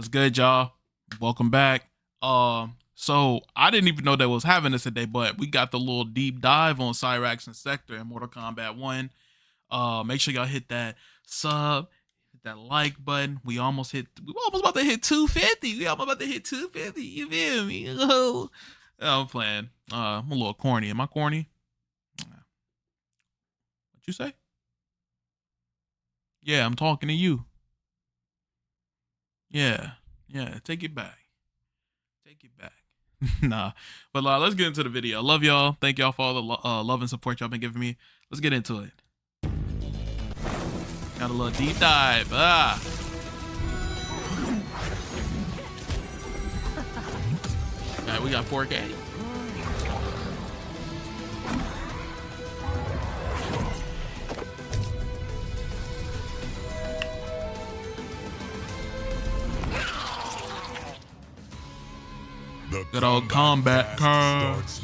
What's good, y'all? Welcome back. So I didn't even know that was having this today, but we got the little deep dive on Cyrax and Sektor in Mortal Kombat 1. Make sure y'all hit that sub, hit that like button. We almost about to hit 250. We almost about to hit 250. You feel me? Oh, I'm playing. I'm a little corny. Am I corny? What you say? Yeah, I'm talking to you. Yeah, take it back. Take it back. Nah, but let's get into the video. I love y'all. Thank y'all for all the love and support y'all been giving me. Let's get into it. Got a little deep dive. All right, we got 4K. Good old Kombat Kast.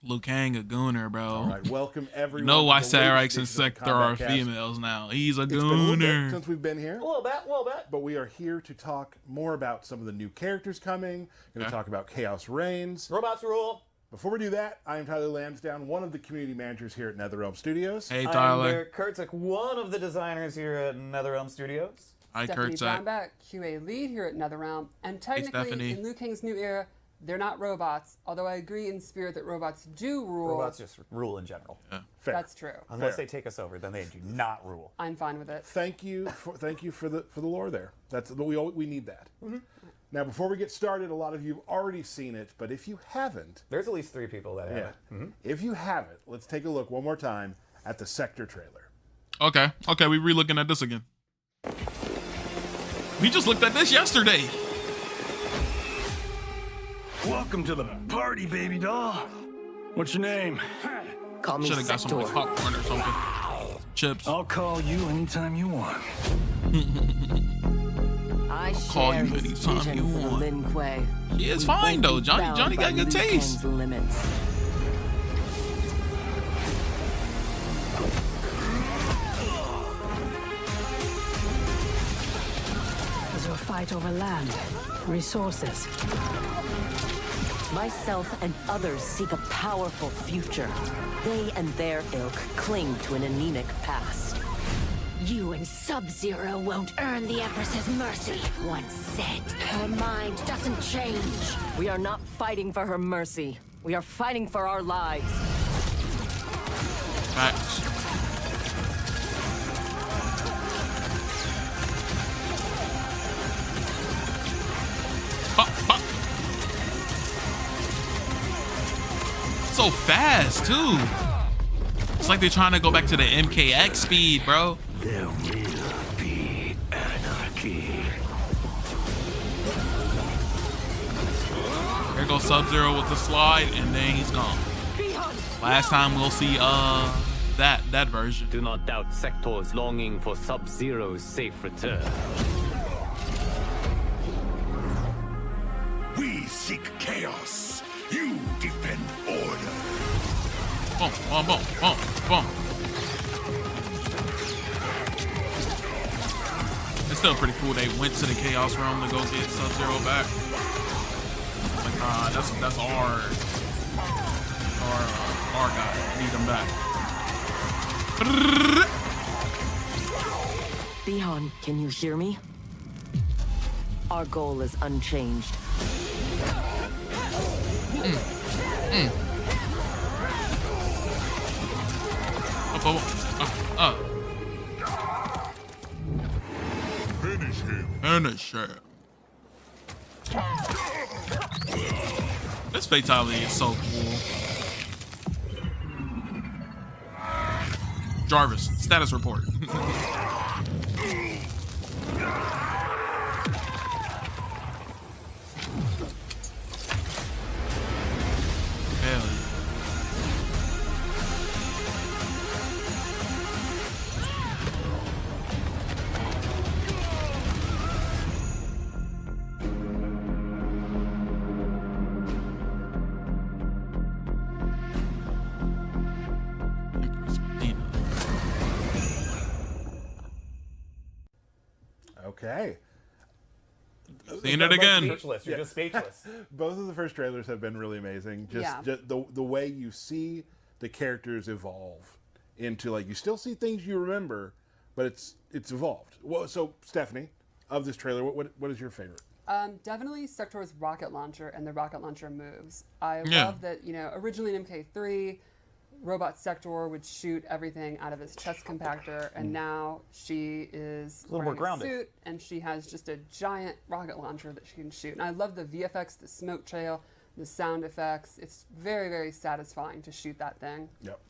Liu Kang a gooner, bro. All right, welcome everyone. You know why Cyrax and Sektor are females now. He's a gooner. It's been a little bit since we've been here. A little bit. But we are here to talk more about some of the new characters coming. We're going to talk about Chaos Reigns. Robots rule. Before we do that, I am Tyler Lansdowne, one of the community managers here at NetherRealm Studios. Hey, Tyler. I'm Eric Kurtzak, one of the designers here at NetherRealm Studios. Hi, Stephanie Kurtzak. Brownback, QA lead here at NetherRealm. And technically, in Liu Kang's new era, they're not robots, although I agree in spirit that robots do rule. Robots just rule in general. Yeah. Fair. That's true. Unless they take us over, then they do not rule. I'm fine with it. Thank you for the lore there. That's we need that. Now, before we get started, a lot of you have already seen it, but if you haven't, There's at least 3 people that have it. If you haven't, let's take a look one more time at the Sektor trailer. Okay, we re-looking at this again. We just looked at this yesterday. Welcome to the party, baby doll. What's your name? Call me Should have got some like, Sektor. popcorn or something. Chips. I'll call you anytime you want. I call share you his anytime vision you for the want. Lin Kuei. She is We fine won't though. be Johnny bound got by good Liu taste. Kang's limits. As your fight over land, resources. Myself and others seek a powerful future. They and their ilk cling to an anemic past. You and Sub-Zero won't earn the Empress's mercy. Once said, her mind doesn't change. We are not fighting for her mercy. We are fighting for our lives. Facts. Pop. So fast too. It's like they're trying to go back to the MKX speed, bro. There will be anarchy. Here goes Sub-Zero with the slide, and then he's gone. Last time we'll see that version. Do not doubt Sektor's longing for Sub-Zero's safe return. We seek chaos. You defend order. Boom. It's still pretty cool they went to the Chaos Realm to go get Sub-Zero back. Like, nah, that's our guy. Need him back. Bihan, can you hear me? Our goal is unchanged. Finish him. Finish him. This fatality is so cool. Jarvis, status report. Hell yeah. Okay. Seen it again. Speechless. You're just speechless. Both of the first trailers have been really amazing. Just the way you see the characters evolve into, like, you still see things you remember, but it's evolved. Well, so Stephanie, of this trailer, what is your favorite? Definitely Sektor's rocket launcher and the rocket launcher moves. I love that, you know, originally in MK3, Robot Sektor would shoot everything out of his chest compactor, and now she is a little more grounded. suit, and she has just a giant rocket launcher that she can shoot. And I love the VFX, the smoke trail, the sound effects. It's very, very satisfying to shoot that thing. Yep.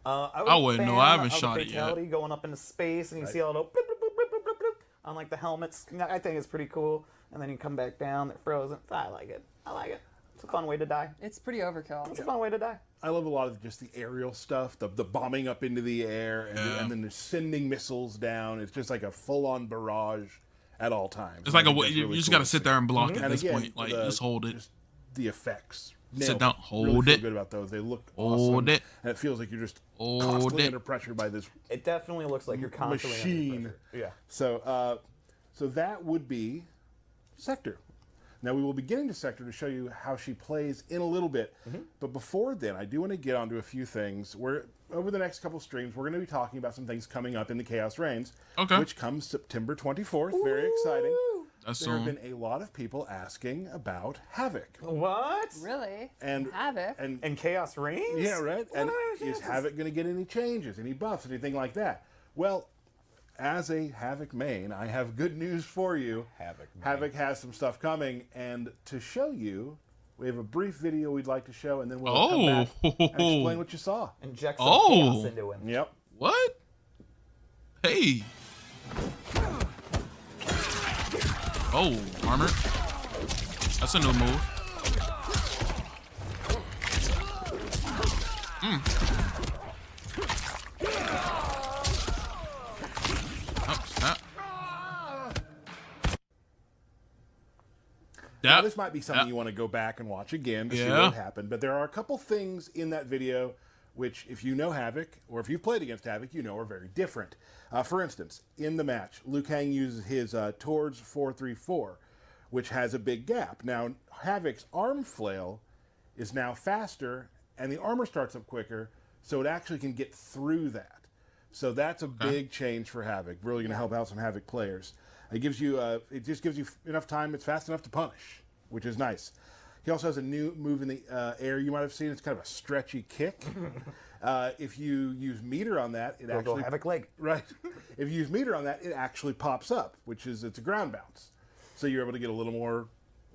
I wouldn't know. I haven't shot it yet. Going up into space, and you see all the bloop, bloop, bloop, bloop, bloop, bloop, on like the helmets. I think it's pretty cool. And then you come back down, they're frozen. I like it. I like it. It's a fun way to die. It's pretty overkill. It's a fun way to die. I love a lot of just the aerial stuff, the bombing up into the air, and then they're sending missiles down. It's just like a full-on barrage at all times. It's like you just got to sit there and block at this point. Like, just hold it. Just the effects. Sit down, hold really feel it. good about those. They look Hold awesome, it. and it feels like you're just Hold constantly it. under pressure by this It definitely looks like you're constantly under machine. pressure. Yeah. So, so that would be Sektor. Now, we will be getting to Sektor to show you how she plays in a little bit. But before then, I do want to get onto a few things. Over the next couple streams, we're going to be talking about some things coming up in the Chaos Reigns, which comes September 24th. Very exciting. There have been a lot of people asking about Havoc. What? Really? And Havoc? And Chaos Reigns? Yeah, right. And is Havoc going to get any changes, any buffs, anything like that? Well, as a Havoc main, I have good news for you. Havoc has some stuff coming, and to show you, we have a brief video we'd like to show, and then we'll come back and explain what you saw. Inject some chaos into him. Yep. What? Hey. Oh, armor. That's a new move. Oh, snap. Now, this might be something you want to go back and watch again to see what happened, but there are a couple things in that video which, if you know Havoc, or if you've played against Havoc, you know are very different. For instance, in the match, Liu Kang uses his Towards 434, which has a big gap. Now, Havoc's arm flail is now faster, and the armor starts up quicker, so it actually can get through that. So that's a big change for Havoc. Really going to help out some Havoc players. It gives you, it just gives you enough time. It's fast enough to punish, which is nice. He also has a new move in the air you might have seen. It's kind of a stretchy kick. If you use meter on that, it actually Havoc leg. Right. If you use meter on that, it actually pops up, which is it's a ground bounce. So you're able to get a little more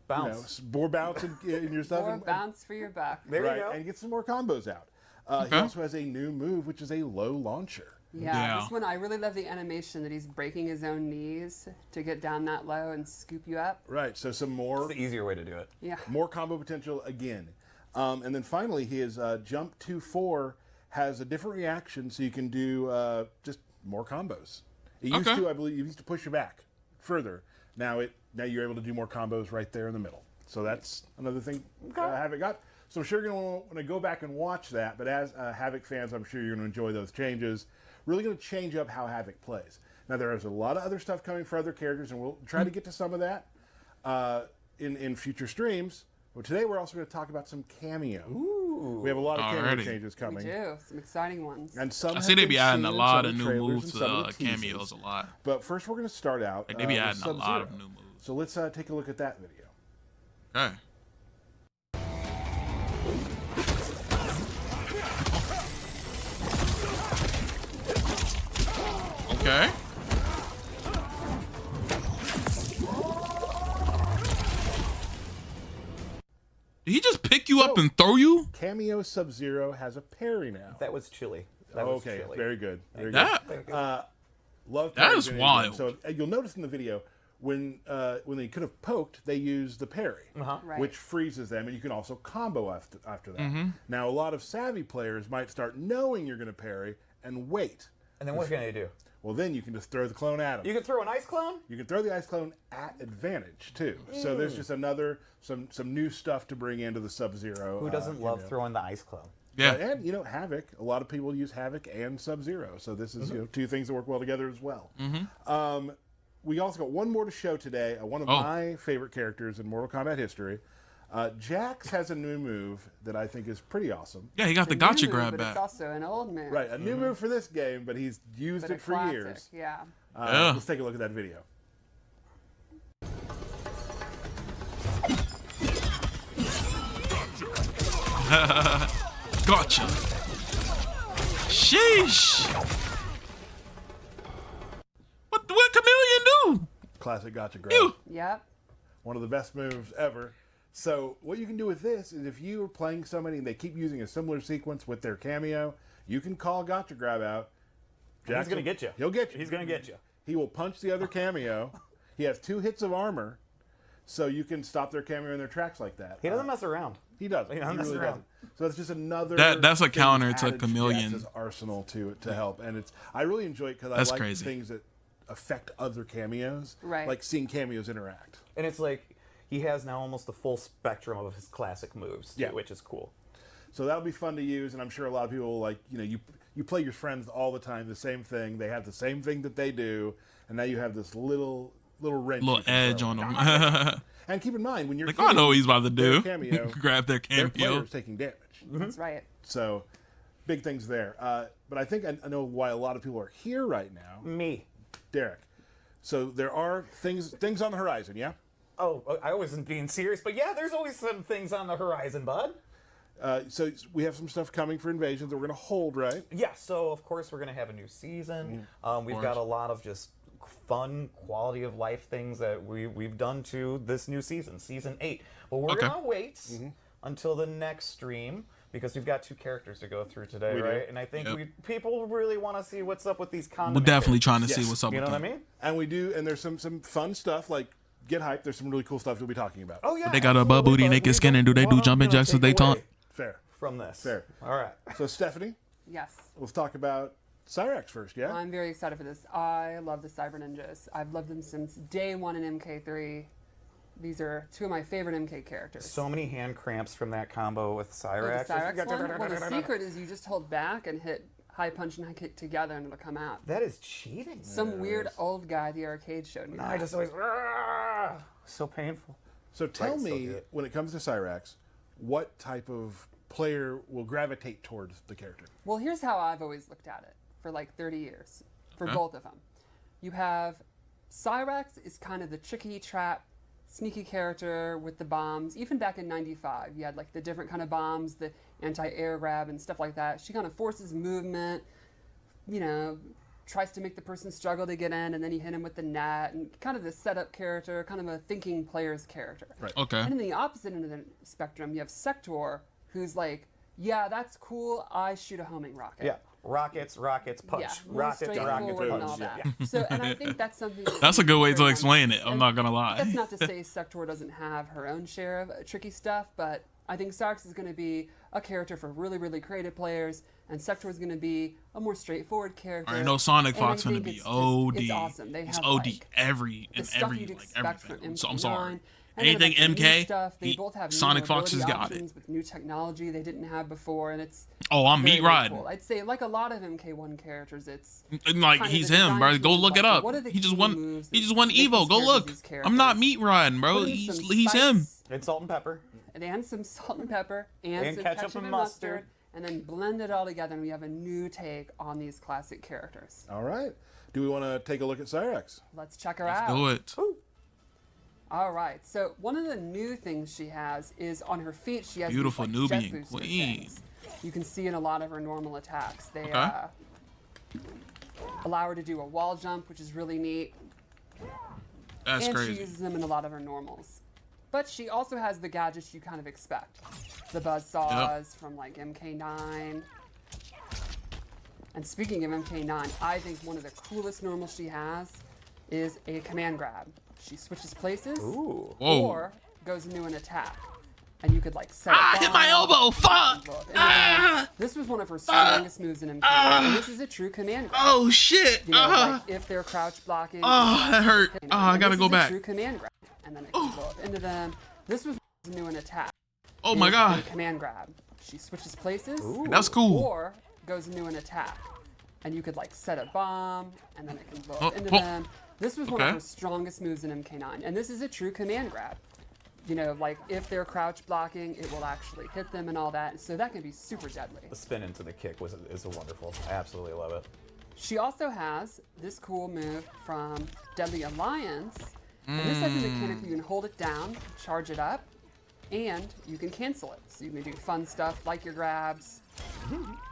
bounce, more bounce in your stuff. More bounce for your back. There you go. And get some more combos out. He also has a new move, which is a low launcher. Yeah, this one, I really love the animation that he's breaking his own knees to get down that low and scoop you up. Right, so some more... It's the easier way to do it. Yeah. More combo potential again. And then finally, his Jump 2-4 has a different reaction, so you can do just more combos. It used to, I believe, you used to push you back further. Now you're able to do more combos right there in the middle. So that's another thing Havoc got. So I'm sure you're going to want to go back and watch that. But as Havoc fans, I'm sure you're going to enjoy those changes. Really going to change up how Havoc plays. Now, there is a lot of other stuff coming for other characters, and we'll try to get to some of that in future streams. But today, we're also going to talk about some cameo. Ooh. We have a lot of cameo changes coming. We do. Some exciting ones. And some I see they be adding a lot of new trailers moves and some of to the teasers. cameos a lot. But first, we're going to start out. Like they be adding a with lot of Sub-Zero. new moves. So let's take a look at that video. Okay. Okay. Did he just pick you up and throw you? Cameo Sub-Zero has a parry now. That was chilly. That was Okay, chilly. very good. Very That good. Love That parries is in any wild. game. So you'll notice in the video when they could have poked, they use the parry, Right. which freezes them, and you can also combo after that. Now, a lot of savvy players might start knowing you're going to parry and wait. And then what can you do? Well, then you can just throw the clone at them. You can throw an ice clone? You can throw the ice clone at advantage too. So there's just some new stuff to bring into the Sub-Zero. Who doesn't love throwing the ice clone? Yeah. And Havoc. A lot of people use Havoc and Sub-Zero. So this is two things that work well together as well. we also got one more to show today. One of my favorite characters in Mortal Kombat history. Jax has a new move that I think is pretty awesome. Yeah, he got the gotcha grab back. It's also an old move. Right, a new move for this game, but he's used it for classic, years. Yeah. Let's take a look at that video. Gotcha. Sheesh. What Chameleon do? Classic gotcha grab. Yep. One of the best moves ever. So what you can do with this is if you are playing somebody and they keep using a similar sequence with their cameo, you can call gotcha grab out. He's going to get you. He'll get you. He's going to get you. He will punch the other cameo. He has 2 hits of armor, so you can stop their cameo in their tracks like that. He doesn't mess around. He doesn't. He doesn't mess really around. doesn't. So that's just another. That's a counter to added Chameleon. Jax's arsenal to help, and I really enjoy it because I like crazy. things that affect other cameos, Right. like seeing cameos interact. And it's like he has now almost the full spectrum of his classic moves, too, which is cool. So that'll be fun to use, and I'm sure a lot of people like you play your friends all the time the same thing. They have the same thing that they do, and now you have this little wrench, little edge on them. And keep in mind when you're like, I know what he's about to do. Cameo, grab their their cameo. player's taking damage. That's right. So big things there. But I think I know why a lot of people are here right now. Me, Derek. So there are things on the horizon. Yeah. Oh, I wasn't being serious, but yeah, there's always some things on the horizon, bud. So we have some stuff coming for Invasions that we're going to hold, right? Yeah, so of course we're going to have a new season. We've got a lot of just fun quality of life things that we've done to this new season, season 8. But we're going to wait until the next stream because we've got 2 characters to go through today, right? And I think people really want to see what's up with these condiments. We're definitely trying to see what's up You know with what them. I mean? And we do, and there's some fun stuff like get hyped. There's some really cool stuff we'll be talking about. Oh yeah, But they got a butt booty, naked skin, and do they do jumping jacks as they taunt? Fair. From this. Fair. All right. So Stephanie, Yes. let's talk about Cyrax first, yeah? I'm very excited for this. I love the Cyber Ninjas. I've loved them since day 1 in MK3. These are 2 of my favorite MK characters. So many hand cramps from that combo with Cyrax. The Cyrax one? Well, the secret is you just hold back and hit high punch and high kick together and it'll come out. That is cheating. Some weird old guy at the arcade showed me that. I just always so painful. So tell me, when it comes to Cyrax, what type of player will gravitate towards the character? Well, here's how I've always looked at it for like 30 years, for both of them. You have Cyrax is kind of the tricky trap, sneaky character with the bombs. Even back in '95, you had like the different kind of bombs, the anti-air grab and stuff like that. She kind of forces movement, tries to make the person struggle to get in, and then you hit him with the net, and kind of the setup character, kind of a thinking player's character. Right. Okay. And in the opposite end of the spectrum, you have Sektor, who's like, yeah, that's cool, I shoot a homing rocket. Yeah. Rockets, punch. Yeah, Rockets, straightforward and all that. So, and I think that's something. That's a good way to explain it. I'm not gonna lie. That's not to say Sektor doesn't have her own share of tricky stuff, but I think Cyrax is going to be a character for really, really creative players, and Sektor is going to be a more straightforward character. I know Sonic And I Fox gonna think be it's OD. It's awesome. They He's have OD like, every the stuff you'd like expect from everything. So I'm MK9. sorry. And then Anything about the new MK, stuff, they both have new Sonic Fox has mobility got it. options with new technology they didn't have before, and it's Oh, I'm very, meat very riding. cool. I'd say like a lot of MK1 characters, it's And like kind of he's the him, bro. design Go look it like, up. what are the He just key won. moves He that just won make Evo. these Go look. characters I'm not characters? meat riding, bro. Put in some He's him. spice, And salt and pepper. and some salt and pepper and some ketchup and mustard. and then blend it all together, and we have a new take on these classic characters. All right. Do we want to take a look at Cyrax? Let's check her out. Do it. All right. So one of the new things she has is on her feet. She has Beautiful these, like, jet Nubian booster queen. things. You can see in a lot of her normal attacks. They Okay. Allow her to do a wall jump, which is really neat. That's and crazy. she uses them in a lot of her normals. But she also has the gadgets you kind of expect. The buzzsaws from like MK9. And speaking of MK9, I think one of the coolest normals she has is a command grab. She switches places Ooh. Whoa. or goes into an attack. And you could like set up Hit my elbow. Fuck. This was one of her strongest moves in MK9. And this is a true command grab. Oh shit. You know, like if they're crouch blocking. Oh, that hurt. you know, Oh, I and gotta this go is a back. True command grab, and then it can go up into them. This was new in attack. Oh my is god. a command grab. She switches places. That's cool. Or goes into an attack, and you could like set a bomb, and then it can blow Oh, up into oh. them. This was one of her strongest moves in MK9, and this is a true command grab. You know, like if they're crouch blocking, it will actually hit them and all that, so that can be super deadly. The spin into the kick is a wonderful. I absolutely love it. She also has this cool move from Deadly Alliance, and this has a mechanic you can hold it down, charge it up, and you can cancel it. So you can do fun stuff like your grabs,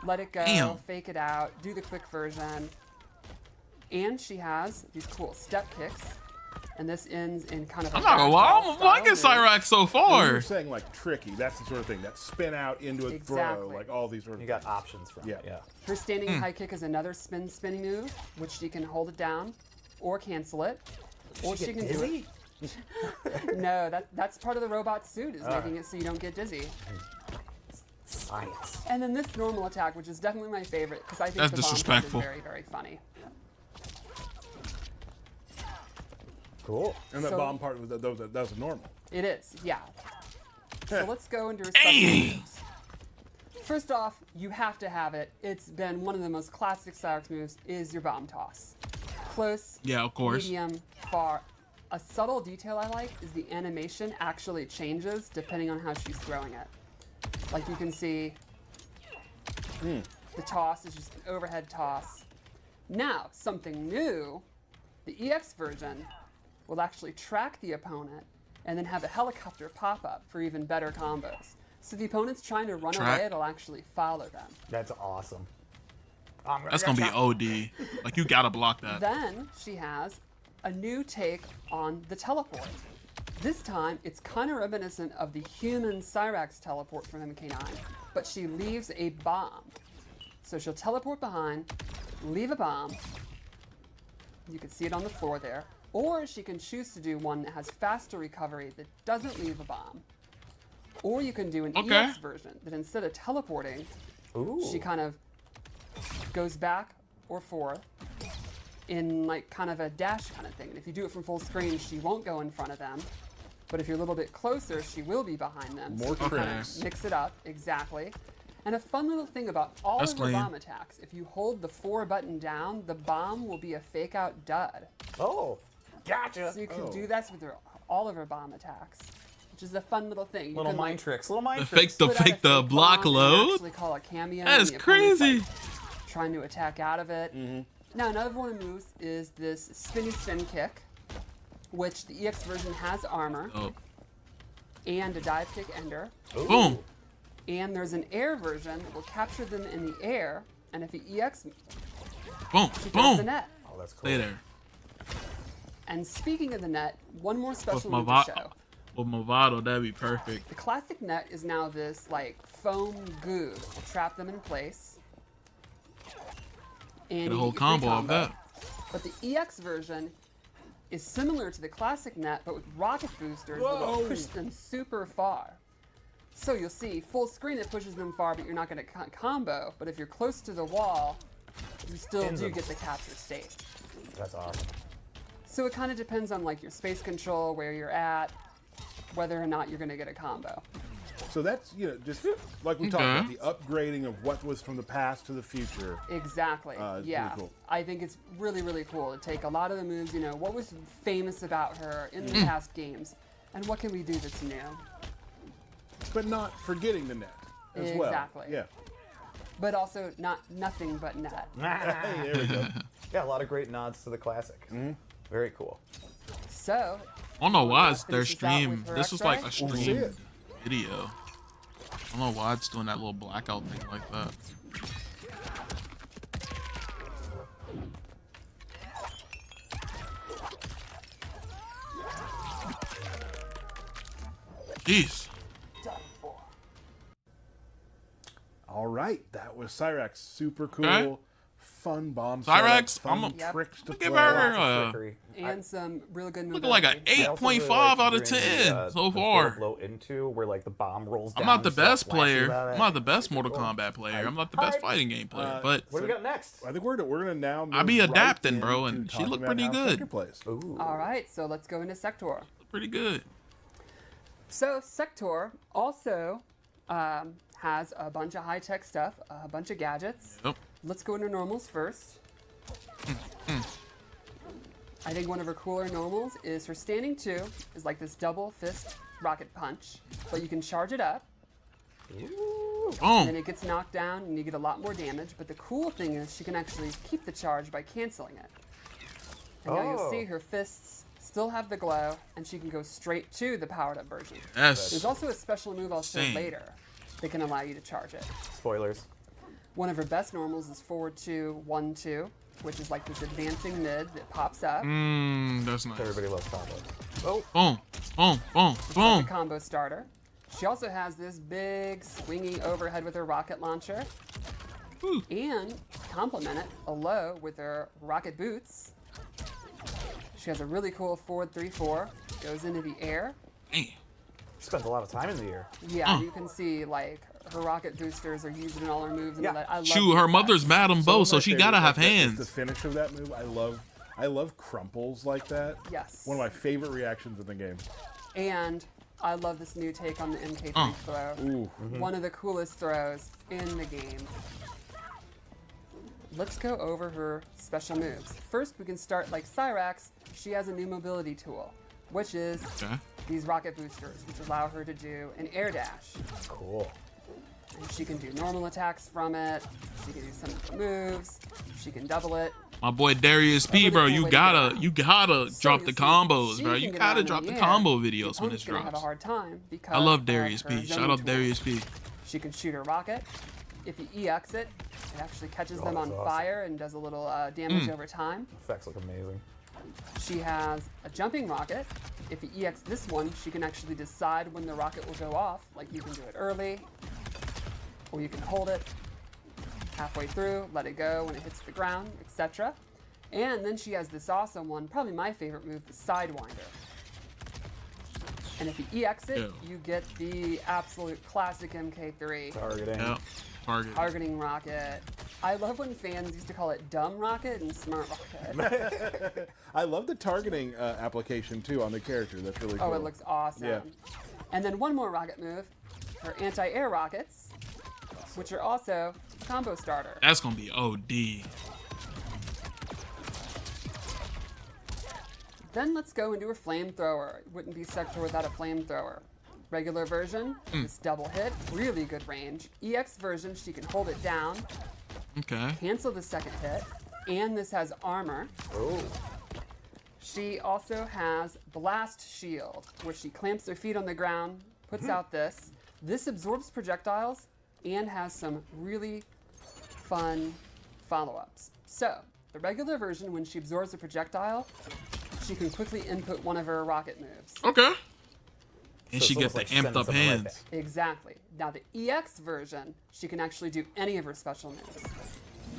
let it go, fake it out, do the quick version. And she has these cool step kicks, and this ends in kind of a I'm not gonna lie, I'm liking Cyrax so far. You're saying like tricky, that's the sort of thing, that spin out into a throw, like all these sort of You got options from it, yeah. Her standing high kick is another spinning move, which she can hold it down or cancel it. Or she can do it. No, that's part of the robot suit, is making it so you don't get dizzy. Science. And then this normal attack, which is definitely my favorite, because I think That's the bomb disrespectful. is very, very funny. Cool. And that bomb part, that was normal. It is, yeah. So let's go into her special moves. First off, you have to have it. It's been one of the most classic Cyrax moves, is your bomb toss. Close, Yeah, of course. medium, far. A subtle detail I like is the animation actually changes depending on how she's throwing it. Like you can see, the toss is just an overhead toss. Now, something new, the EX version will actually track the opponent and then have a helicopter pop up for even better combos. So the opponent's trying to run away, it'll actually follow them. That's awesome. That's gonna be OD. Like, you gotta block that. Then she has a new take on the teleport. This time, it's kind of reminiscent of the human Cyrax teleport from MK9, but she leaves a bomb. So she'll teleport behind, leave a bomb. You can see it on the floor there. Or she can choose to do one that has faster recovery that doesn't leave a bomb. Or you can do an EX version that instead of teleporting, she kind of goes back or forth in like kind of a dash kind of thing. And if you do it from full screen, she won't go in front of them. But if you're a little bit closer, she will be behind them. More tricks. Mix it up, exactly. And a fun little thing about all of her bomb attacks, if you hold the 4 button down, the bomb will be a fake out dud. Oh, gotcha. So you can do that with all of her bomb attacks, which is a fun little thing. Little mind tricks, little mind tricks. Fake the block load. Actually call a cameo. That's crazy. Like trying to attack out of it. Now another one of the moves is this spinny spin kick, which the EX version has armor and a dive kick ender. Boom. And there's an air version that will capture them in the air, and if the EX she boom, the net. Oh, that's cool. Stay there. And speaking of the net, one more special move to show. With Movado, that'd be perfect. The classic net is now this like foam goo that will trap them in place. And Get a whole combo of that. But the EX version is similar to the classic net, but with rocket boosters that will push them super far. So you'll see full screen, it pushes them far, but you're not going to combo. But if you're close to the wall, you still do get the capture state. That's awesome. So it kind of depends on like your space control, where you're at, whether or not you're going to get a combo. So that's, you know, just like we talked about, the upgrading of what was from the past to the future. Exactly. Yeah. Cool. I think it's really, really cool to take a lot of the moves, you know, what was famous about her in the past games, and what can we do that's new? But not forgetting the net as well. Exactly. Yeah. But also nothing but net. Hey, there we go. Yeah, a lot of great nods to the classic. Very cool. So, I don't know why it's their finish this out stream. with her This was X-ray? like a streamed video. I don't know why it's doing that little blackout thing like that. Jeez. All right, that was Cyrax. Super cool, fun bomb. Cyrax, fun I'm a tricks to give play. her And some real good moves. looking like an 8.5 out of 10 so far. Blow into where like the bomb rolls down. I'm not the and stuff, best player. flashy I'm not the best Mortal Kombat player. I'm not the best fighting game player. But What do we got next? I think we're gonna now. I be move adapting, right bro, into and she talking looked about pretty how good. Sektor plays. Ooh. All right, so let's go into Sektor. pretty good. So Sektor also has a bunch of high-tech stuff, a bunch of gadgets. Yep. Let's go into normals first. I think one of her cooler normals is her standing 2 is like this double fist rocket punch, but you can charge it up. And then it gets knocked down and you get a lot more damage, but the cool thing is she can actually keep the charge by canceling it. And now you'll see her fists still have the glow, and she can go straight to the powered up version. There's also a special move I'll show later that can allow you to charge it. Spoilers. One of her best normals is forward 2, 1, 2, which is like this advancing mid that pops up. That's nice. Everybody loves combos. Oh. Boom, boom, boom, boom. Like a combo starter. She also has this big swingy overhead with her rocket launcher. Woo. And complement it a low with her rocket boots. She has a really cool forward 3-4. Goes into the air. Man. Spends a lot of time in the air. Yeah, you can see like her rocket boosters are used in all her moves. And all that. I love Shoot, her mother's mad them both, so she gotta have hands. The finish of that move, I love crumples like that. Yes. One of my favorite reactions in the game. And I love this new take on the MK3 throw. One of the coolest throws in the game. Let's go over her special moves. First, we can start like Cyrax. She has a new mobility tool, which is these rocket boosters, which allow her to do an air dash. Cool. And she can do normal attacks from it. She can do some of the moves. She can double it. My boy Darius P, bro, you gotta drop the combos, bro. You gotta drop the combo videos when this drops. Have a hard time because I love Darius P. Shout out Darius P. She can shoot her rocket. If you EX it, it actually catches them on fire and does a little damage over time. Effects look amazing. She has a jumping rocket. If you EX this one, she can actually decide when the rocket will go off. Like you can do it early, or you can hold it halfway through, let it go when it hits the ground, etc. And then she has this awesome one, probably my favorite move, the Sidewinder. And if you EX it, you get the absolute classic MK3. Targeting. Yep. Targeting rocket. I love when fans used to call it dumb rocket and smart rocket. I love the targeting application too on the character. That's really cool. Oh, it looks awesome. Yeah. And then one more rocket move, her anti-air rockets, which are also combo starter. That's gonna be OD. Then let's go into her flamethrower. It wouldn't be Sektor without a flamethrower. Regular version, this double hit, really good range. EX version, she can hold it down, cancel the second hit, and this has armor. She also has Blast Shield, where she clamps her feet on the ground, puts out this. This absorbs projectiles and has some really fun follow-ups. So, the regular version, when she absorbs a projectile, she can quickly input one of her rocket moves. And she gets the amped up hands. Exactly. Now the EX version, she can actually do any of her special moves.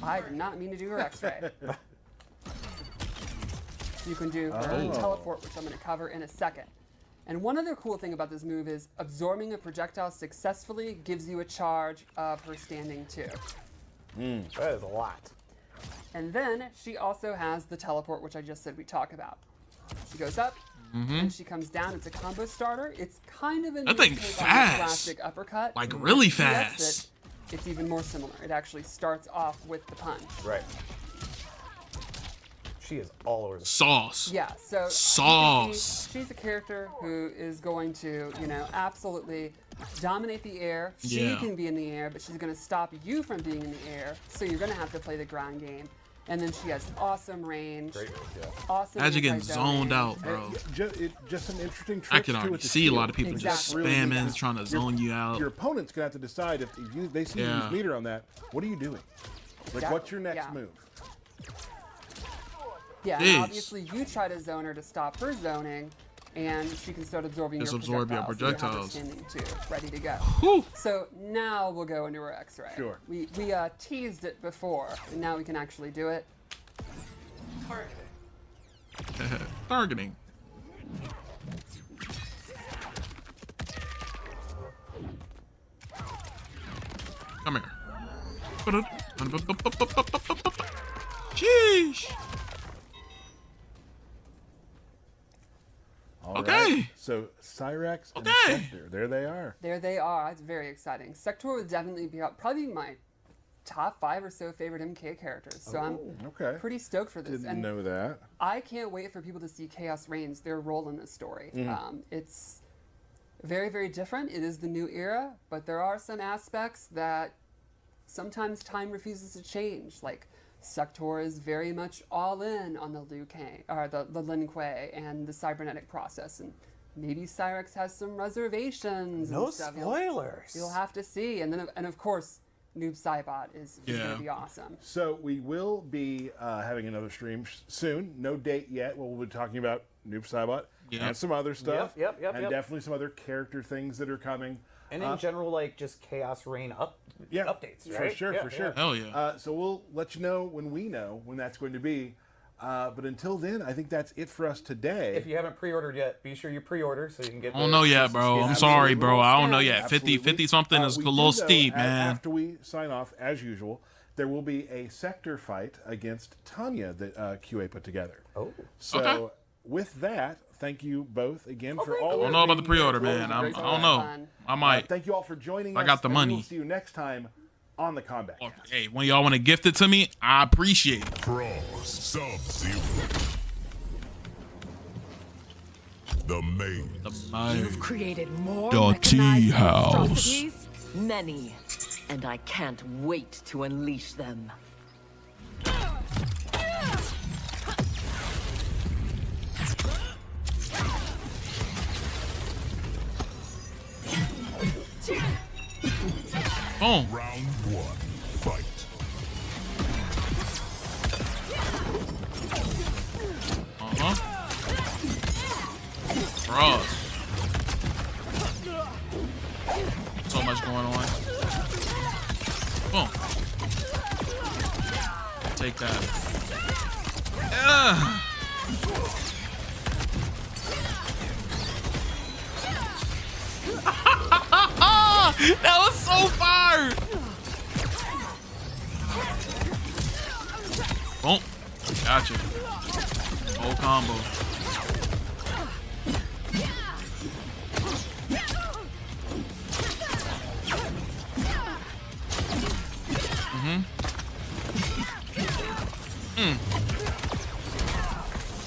I did not mean to do her X-ray. You can do her teleport, which I'm going to cover in a second. And one other cool thing about this move is absorbing a projectile successfully gives you a charge of her standing 2. That is a lot. And then she also has the teleport, which I just said we talk about. She goes up, and she comes down. It's a combo starter. It's kind of a that thing fast. Classic uppercut. Like really fast. It's even more similar. It actually starts off with the punch. Right. She is all over the sauce. Yeah, so sauce. She's a character who is going to, absolutely dominate the air. She can be in the air, but she's going to stop you from being in the air. So you're going to have to play the ground game. And then she has awesome range. Great range, yeah. Awesome. As you're getting zoned out, bro. Just an interesting trick. I can already see a lot of people just spamming, trying to zone you out. Your opponent's gonna have to decide if they see you use meter on that. What are you doing? Like, what's your next move? Yeah, and obviously you try to zone her to stop her zoning, and she can start absorbing your projectiles. So you have her standing 2, ready to go. Whew. So now we'll go into her X-ray. Sure. We teased it before, and now we can actually do it. Targeting. Come here. Sheesh. All right. So Cyrax and Sektor, there they are. There they are. It's very exciting. Sektor would definitely be probably my top 5 or so favorite MK characters. So I'm pretty stoked for this. Didn't know that. I can't wait for people to see Chaos Reigns, their role in this story. It's very, very different. It is the new era, but there are some aspects that sometimes time refuses to change. Like Sektor is very much all in on the Liu Kang, or the Lin Kuei and the cybernetic process, and maybe Cyrax has some reservations. No and stuff. spoilers. You'll have to see, and of course, Noob Saibot is going to be awesome. So we will be having another stream soon. No date yet. We'll be talking about Noob Saibot and some other stuff. Yep. Definitely some other character things that are coming. And in general, like just Chaos Reign updates, right? For sure. Hell yeah. So we'll let you know when that's going to be. But until then, I think that's it for us today. If you haven't pre-ordered yet, be sure you pre-order so you can get. I don't know yet, bro. I'm sorry, bro. I don't know yet. 50 something is a little steep, man. After we sign off, as usual, there will be a Sektor fight against Tanya that QA put together. Oh. So with that, thank you both again for all. I don't know about the pre-order, man. I don't know. I might. Thank you all for joining us. I got the money. We'll see you next time on the Kombat Kast. Hey, when y'all want to gift it to me, I appreciate it. Cross Sub-Zero. The main. You've created more The tea mechanized house. monstrosities? Many, and I can't wait to unleash them. Boom. Round 1. Fight. Bro. So much going on. Boom. Take that. That was so fire! Boom. Gotcha. Whole combo.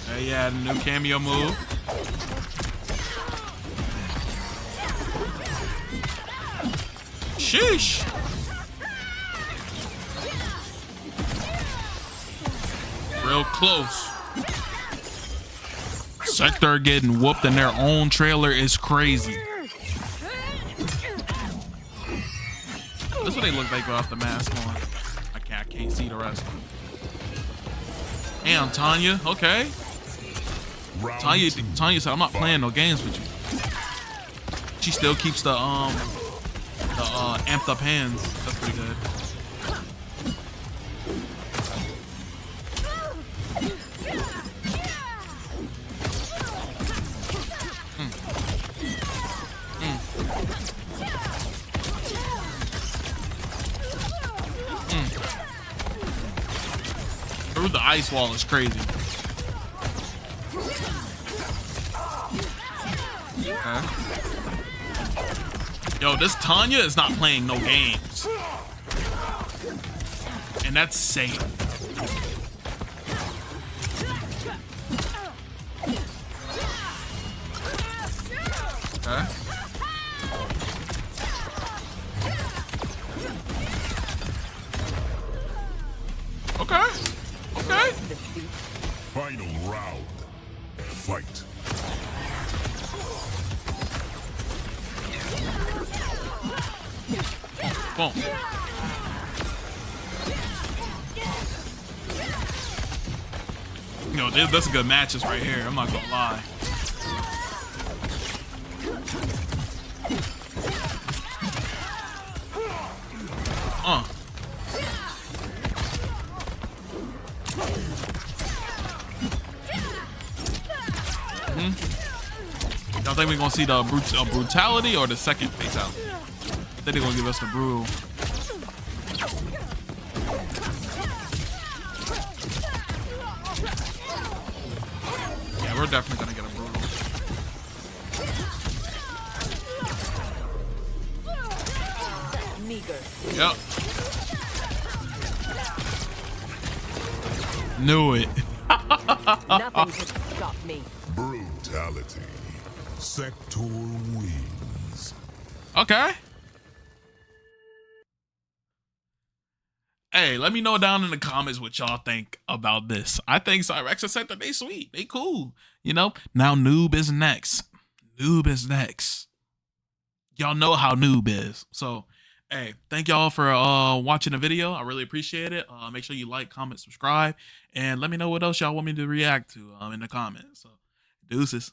There you had a new cameo move. Sheesh. Real close. Sektor getting whooped in their own trailer is crazy. That's what they look like without the mask on. I can't see the rest. Damn, Tanya. Okay. Tanya said, I'm not playing no games with you. She still keeps the amped up hands. That's pretty good. Through the ice wall is crazy. Okay. Yo, this Tanya is not playing no games. And that's safe. Okay. Okay. Okay. Final round. Fight. Boom. Yo, that's good matches right here. I'm not gonna lie. Y'all think we're gonna see the brutality or the second face out? I think they're gonna give us the brutal. Yeah, we're definitely gonna get a brutal. Meager. Yep. Knew it. Nothing can stop me. Brutality. Sektor wins. Okay. Hey, let me know down in the comments what y'all think about this. I think Cyrax and Sektor, they sweet. They cool. You know? Now Noob is next. Noob is next. Y'all know how Noob is. So, hey, thank y'all for watching the video. I really appreciate it. Make sure you like, comment, subscribe, and let me know what else y'all want me to react to in the comments. So, deuces.